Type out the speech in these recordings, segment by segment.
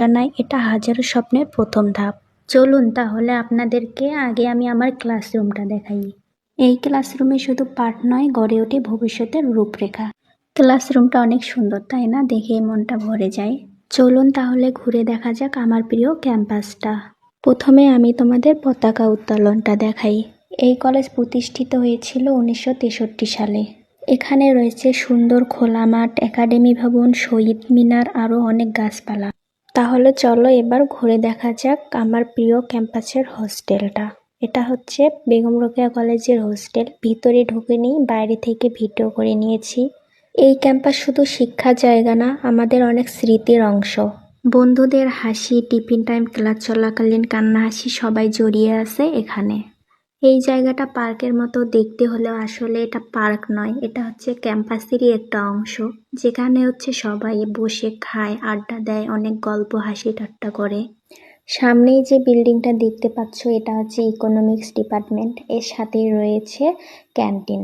ঠিকানায়, এটা হাজারো স্বপ্নের প্রথম ধাপ। চলুন তাহলে আপনাদেরকে আগে আমি আমার ক্লাসরুমটা দেখাই। এই ক্লাসরুমে শুধু পাঠ নয়, গড়ে ওঠে ভবিষ্যতের রূপরেখা। ক্লাসরুমটা অনেক সুন্দর, তাই না? দেখে মনটা ভরে যায়। চলুন তাহলে ঘুরে দেখা যাক আমার প্রিয় ক্যাম্পাসটা। প্রথমে আমি তোমাদের পতাকা উত্তোলনটা দেখাই। এই কলেজ প্রতিষ্ঠিত হয়েছিল 1963 সালে। এখানে রয়েছে সুন্দর খোলা মাঠ, একাডেমি ভবন, শহীদ মিনার, আরও অনেক গাছপালা। তাহলে চলো এবার ঘুরে দেখা যাক আমার প্রিয় ক্যাম্পাসের হোস্টেলটা। এটা হচ্ছে বেগম রোকেয়া কলেজের হোস্টেল। ভিতরে ঢুকিনি, বাইরে থেকে ভিডিও করে নিয়েছি। এই ক্যাম্পাস শুধু শিক্ষার জায়গা না, আমাদের অনেক স্মৃতির অংশ। বন্ধুদের হাসি, টিফিন টাইম, ক্লাস চলাকালীন কান্না হাসি সবাই জড়িয়ে আছে এখানে। এই জায়গাটা পার্কের মতো দেখতে হলেও আসলে এটা পার্ক নয়, এটা হচ্ছে ক্যাম্পাসেরই একটা অংশ, যেখানে হচ্ছে সবাই বসে খায়, আড্ডা দেয়, অনেক গল্প হাসি ঠাট্টা করে। সামনেই যে বিল্ডিংটা দেখতে পাচ্ছ, এটা হচ্ছে ইকোনমিক্স ডিপার্টমেন্ট। এর সাথেই রয়েছে ক্যান্টিন।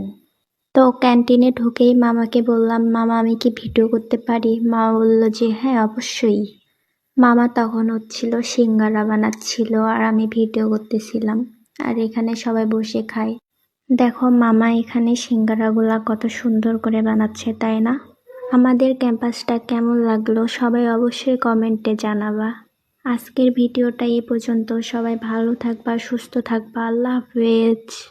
তো ক্যান্টিনে ঢুকেই মামাকে বললাম, মামা আমি কি ভিডিও করতে পারি? মা বলল যে হ্যাঁ অবশ্যই। মামা তখন হচ্ছিল সিঙ্গারা বানাচ্ছিল আর আমি ভিডিও করতেছিলাম। আর এখানে সবাই বসে খায়। দেখো মামা এখানে সিঙ্গারাগুলা কত সুন্দর করে বানাচ্ছে, তাই না? আমাদের ক্যাম্পাসটা কেমন লাগলো সবাই অবশ্যই কমেন্টে জানাবা। আজকের ভিডিওটা এই পর্যন্ত। সবাই ভালো থাকবা, সুস্থ থাকবা। আল্লাহ হাফেজ।